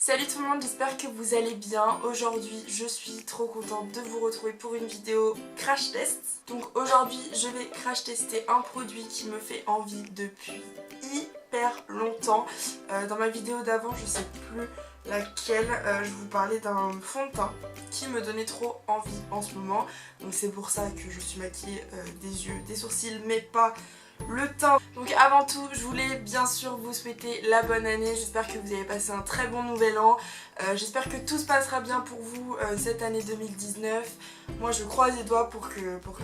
Salut tout le monde, j'espère que vous allez bien. Aujourd'hui, je suis trop contente de vous retrouver pour une vidéo crash test. Donc aujourd'hui, je vais crash tester un produit qui me fait envie depuis hyper longtemps. Dans ma vidéo d'avant, je sais plus laquelle, je vous parlais d'un fond de teint qui me donnait trop envie en ce moment. Donc c'est pour ça que je suis maquillée des yeux, des sourcils, mais pas le teint. Donc avant tout, je voulais bien sûr vous souhaiter la bonne année. J'espère que vous avez passé un très bon nouvel an. J'espère que tout se passera bien pour vous cette année 2019. Moi je croise les doigts pour que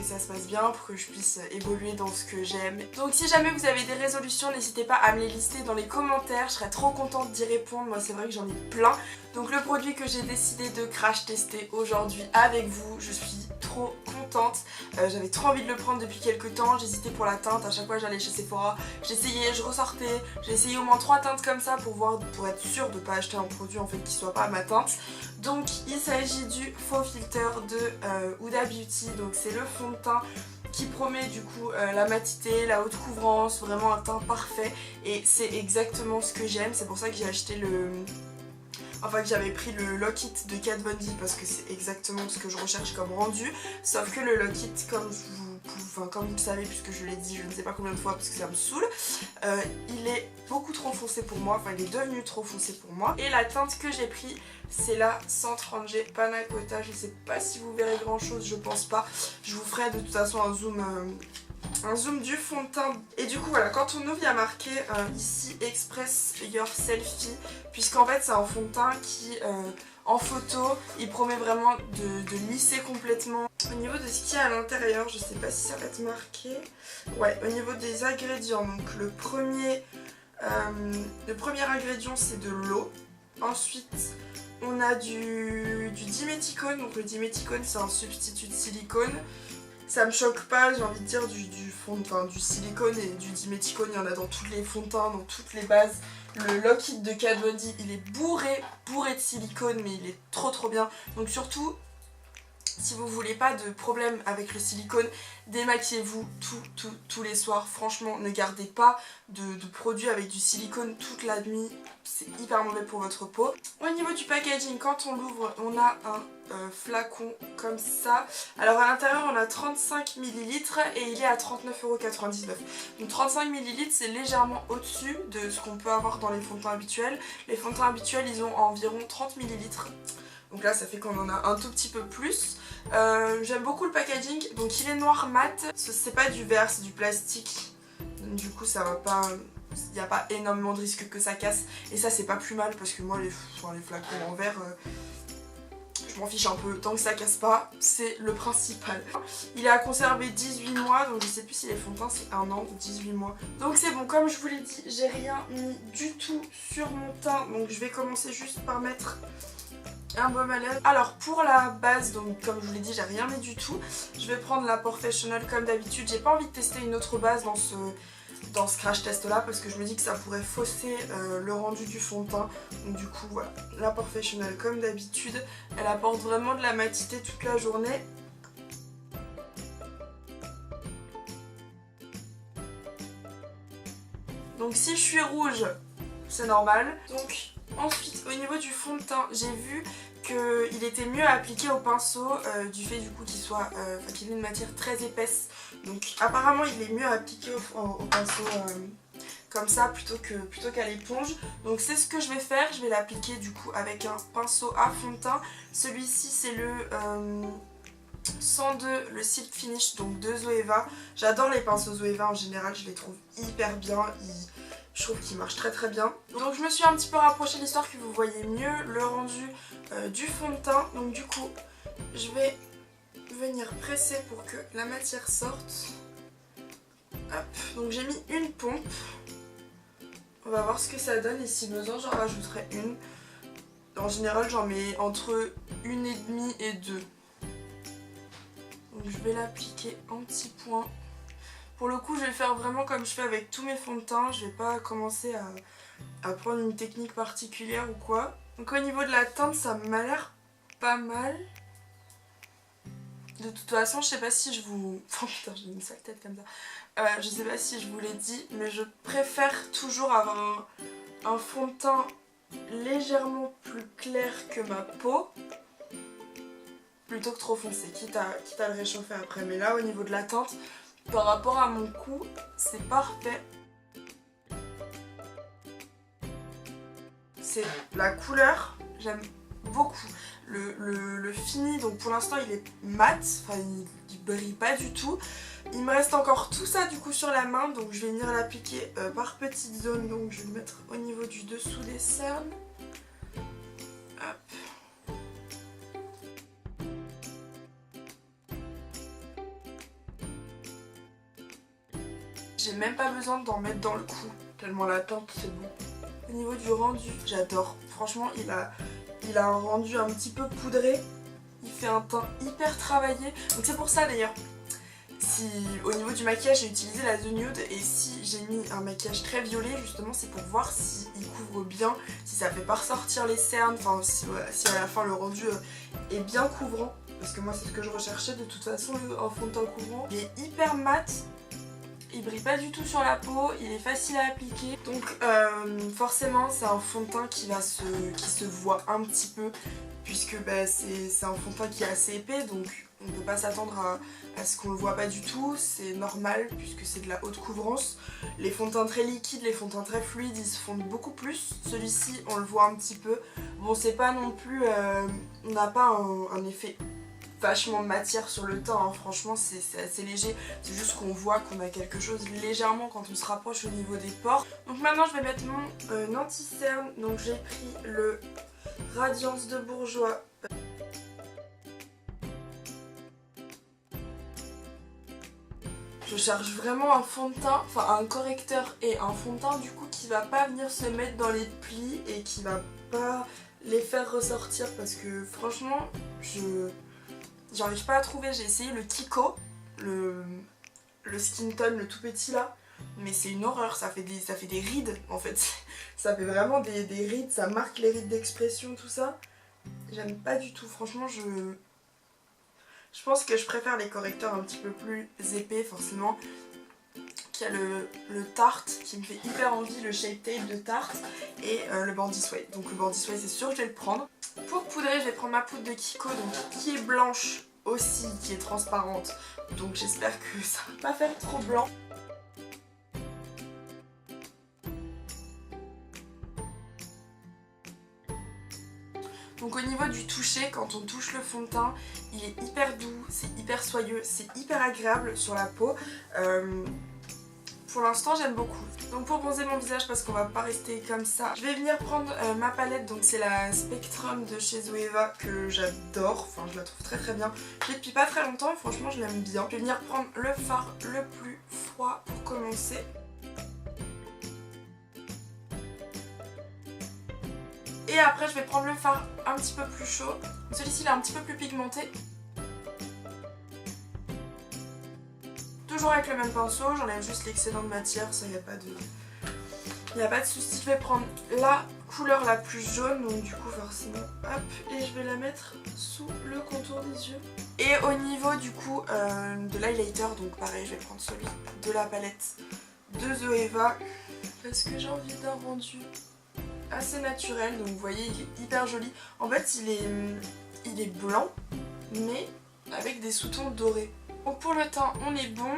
ça se passe bien, pour que je puisse évoluer dans ce que j'aime. Donc si jamais vous avez des résolutions, n'hésitez pas à me les lister dans les commentaires. Je serais trop contente d'y répondre. Moi c'est vrai que j'en ai plein. Donc le produit que j'ai décidé de crash tester aujourd'hui avec vous, je suis trop contente. J'avais trop envie de le prendre depuis quelques temps. J'hésitais pour la teinte. À chaque fois j'allais chez Sephora, j'essayais, je ressortais. J'ai essayé au moins 3 teintes comme ça pour être sûre de ne pas acheter un produit en fait qui soit pas à ma teinte. Donc il s'agit du faux filter de Huda Beauty. Donc c'est le fond de teint qui promet du coup la matité, la haute couvrance, vraiment un teint parfait. Et c'est exactement ce que j'aime. C'est pour ça que j'ai acheté que j'avais pris le Lock It de Kat Von D parce que c'est exactement ce que je recherche comme rendu. Sauf que le Lock It, comme vous le savez puisque je l'ai dit je ne sais pas combien de fois parce que ça me saoule, il est beaucoup trop foncé pour moi, enfin il est devenu trop foncé pour moi. Et la teinte que j'ai pris, c'est la 130G Panna Cotta. Je ne sais pas si vous verrez grand chose, je pense pas. Je vous ferai de toute façon un zoom du fond de teint. Et du coup voilà, quand on ouvre il y a marqué ici Express Your Selfie, puisqu'en fait c'est un fond de teint qui en photo il promet vraiment de lisser complètement. Au niveau de ce qu'il y a à l'intérieur, je sais pas si ça va être marqué. Ouais, au niveau des ingrédients, donc le premier ingrédient c'est de l'eau. Ensuite on a du diméthicone, donc le diméthicone c'est un substitut de silicone. Ça me choque pas, j'ai envie de dire du silicone et du diméthicone, il y en a dans tous les fonds de teint, dans toutes les bases. Le Lock It de Kat Von D, il est bourré de silicone, mais il est trop bien. Donc surtout, si vous voulez pas de problème avec le silicone, démaquillez-vous tous les soirs. Franchement, ne gardez pas de produits avec du silicone toute la nuit. C'est hyper mauvais pour votre peau. Au niveau du packaging, quand on l'ouvre, on a un flacon comme ça. Alors à l'intérieur, on a 35 ml et il est à 39,99 €. Donc 35 ml, c'est légèrement au-dessus de ce qu'on peut avoir dans les fonds de teint habituels. Les fonds de teint habituels, ils ont environ 30 ml. Donc là ça fait qu'on en a un tout petit peu plus. J'aime beaucoup le packaging, donc il est noir mat. C'est pas du verre, c'est du plastique. Du coup ça va pas... Il n'y a pas énormément de risque que ça casse. Et ça c'est pas plus mal parce que moi les flacons en verre... je m'en fiche un peu, tant que ça casse pas, c'est le principal. Il est à conserver 18 mois, donc je sais plus si les fonds de teint c'est 1 an ou 18 mois. Donc c'est bon, comme je vous l'ai dit, j'ai rien mis du tout sur mon teint. Donc je vais commencer juste par mettre un baume à lèvres. Alors pour la base, donc comme je vous l'ai dit, j'ai rien mis du tout. Je vais prendre la Professional comme d'habitude. J'ai pas envie de tester une autre base dans ce crash test là parce que je me dis que ça pourrait fausser le rendu du fond de teint. Donc du coup voilà, la Professional comme d'habitude, elle apporte vraiment de la matité toute la journée. Donc si je suis rouge, c'est normal. Donc ensuite au niveau du fond de teint, j'ai vu qu'il était mieux à appliquer au pinceau du fait du coup qu'il ait une matière très épaisse. Donc apparemment il est mieux à appliquer au pinceau comme ça plutôt qu'à l'éponge. Donc c'est ce que je vais faire, je vais l'appliquer du coup avec un pinceau à fond de teint. Celui-ci c'est le 102, le Silk Finish, donc de Zoeva. J'adore les pinceaux Zoeva en général, je les trouve hyper bien. Je trouve qu'il marche très bien. Donc je me suis un petit peu rapprochée l'histoire que vous voyez mieux le rendu du fond de teint. Donc du coup je vais venir presser pour que la matière sorte. Hop. Donc j'ai mis une pompe. On va voir ce que ça donne et si besoin j'en rajouterai une. En général j'en mets entre 1,5 et 2. Donc je vais l'appliquer en petits points. Pour le coup je vais le faire vraiment comme je fais avec tous mes fonds de teint. Je vais pas commencer à prendre une technique particulière ou quoi. Donc au niveau de la teinte ça m'a l'air pas mal. De toute façon je sais pas si je vous... Oh putain j'ai une sale tête comme ça. Je sais pas si je vous l'ai dit mais je préfère toujours avoir un fond de teint légèrement plus plus clair que ma peau plutôt que trop foncé, quitte à le réchauffer après. Mais là au niveau de la teinte, par rapport à mon cou, c'est parfait. C'est la couleur, j'aime beaucoup. Le fini, donc pour l'instant il est mat, enfin il brille pas du tout. Il me reste encore tout ça du coup sur la main, donc je vais venir l'appliquer par petites zones. Donc je vais le mettre au niveau du dessous des cernes. Hop. J'ai même pas besoin d'en mettre dans le cou, tellement la teinte c'est bon. Au niveau du rendu, j'adore. Franchement, il a un rendu un petit peu poudré. Il fait un teint hyper travaillé. Donc c'est pour ça d'ailleurs, si au niveau du maquillage j'ai utilisé la The Nude, et si j'ai mis un maquillage très violet, justement c'est pour voir s'il couvre bien, si ça fait pas ressortir les cernes, enfin si, voilà, si à la fin le rendu est bien couvrant. Parce que moi c'est ce que je recherchais de toute façon, un fond de teint couvrant. Il est hyper mat. Il brille pas du tout sur la peau, il est facile à appliquer. Donc forcément c'est un fond de teint qui se voit un petit peu, puisque bah, c'est un fond de teint qui est assez épais, donc on ne peut pas s'attendre à ce qu'on le voit pas du tout. C'est normal puisque c'est de la haute couvrance. Les fonds de teint très liquides, les fonds de teint très fluides, ils se fondent beaucoup plus. Celui-ci on le voit un petit peu. Bon c'est pas non plus, on n'a pas un effet vachement de matière sur le teint, hein. Franchement c'est assez léger, c'est juste qu'on voit qu'on a quelque chose légèrement quand on se rapproche au niveau des pores. Donc maintenant je vais mettre mon anti-cerne, donc j'ai pris le Radiance de Bourjois. Je cherche vraiment un fond de teint, enfin un correcteur et un fond de teint du coup qui va pas venir se mettre dans les plis et qui va pas les faire ressortir, parce que franchement j'arrive pas à trouver. J'ai essayé le Kiko, le skin tone, le tout petit là, mais c'est une horreur, ça fait des rides en fait. Ça fait vraiment des rides, ça marque les rides d'expression, tout ça. J'aime pas du tout, franchement je pense que je préfère les correcteurs un petit peu plus épais forcément. Qu'il y a le Tarte qui me fait hyper envie, le Shape Tape de Tarte, et le Bandit Sway. Donc le Bandit Sway c'est sûr que je vais le prendre. Pour poudrer je vais prendre ma poudre de Kiko, donc qui est blanche aussi, qui est transparente, donc j'espère que ça va pas faire trop blanc. Donc au niveau du toucher, quand on touche le fond de teint, il est hyper doux, c'est hyper soyeux, c'est hyper agréable sur la peau. Pour l'instant j'aime beaucoup. Donc pour bronzer mon visage, parce qu'on va pas rester comme ça, je vais venir prendre ma palette, donc c'est la Spectrum de chez Zoeva que j'adore, enfin je la trouve très très bien. Je l'ai depuis pas très longtemps, franchement je l'aime bien. Je vais venir prendre le fard le plus froid pour commencer. Et après je vais prendre le fard un petit peu plus chaud. Celui-ci il est un petit peu plus pigmenté. Toujours avec le même pinceau, j'enlève juste l'excédent de matière, ça y a pas de souci. Je vais prendre la couleur la plus jaune, donc du coup forcément hop, et je vais la mettre sous le contour des yeux. Et au niveau du coup de l'highlighter, donc pareil je vais prendre celui de la palette de Zoeva, parce que j'ai envie d'un rendu assez naturel. Donc vous voyez il est hyper joli. En fait il est blanc mais avec des sous-tons dorés. Donc pour le teint on est bon,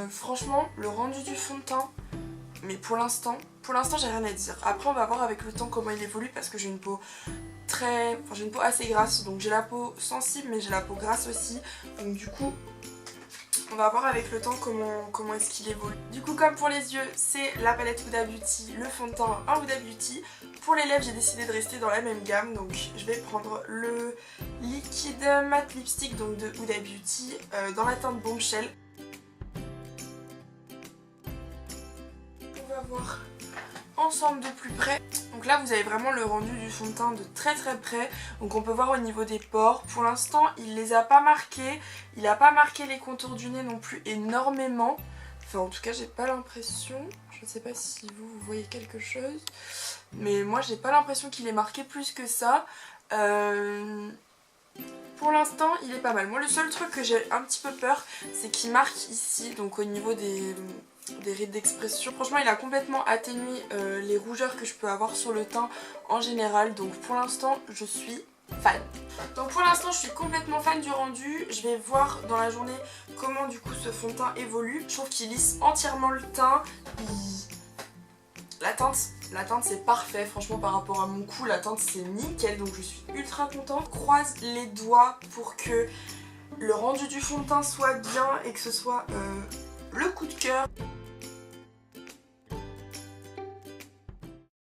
franchement le rendu du fond de teint, mais pour l'instant j'ai rien à dire. Après on va voir avec le temps comment il évolue, parce que j'ai une peau j'ai une peau assez grasse, donc j'ai la peau sensible mais j'ai la peau grasse aussi, donc du coup on va voir avec le temps comment est-ce qu'il évolue. Du coup comme pour les yeux c'est la palette Huda Beauty, le fond de teint un Huda Beauty. Pour les lèvres j'ai décidé de rester dans la même gamme, donc je vais prendre le liquide matte lipstick donc de Huda Beauty dans la teinte Bombshell. On va voir ensemble de plus près. Donc là vous avez vraiment le rendu du fond de teint de très très près. Donc on peut voir au niveau des pores. Pour l'instant il les a pas marqués. Il a pas marqué les contours du nez non plus énormément. Enfin en tout cas j'ai pas l'impression. Je ne sais pas si vous voyez quelque chose. Mais moi j'ai pas l'impression qu'il est marqué plus que ça. Pour l'instant il est pas mal. Moi le seul truc que j'ai un petit peu peur c'est qu'il marque ici, donc au niveau des des rides d'expression. Franchement il a complètement atténué les rougeurs que je peux avoir sur le teint en général, donc pour l'instant je suis fan. Donc pour l'instant je suis complètement fan du rendu. Je vais voir dans la journée comment du coup ce fond de teint évolue. Je trouve qu'il lisse entièrement le teint. La teinte c'est parfait, franchement par rapport à mon cou la teinte c'est nickel, donc je suis ultra contente. Croise les doigts pour que le rendu du fond de teint soit bien et que ce soit le coup de cœur.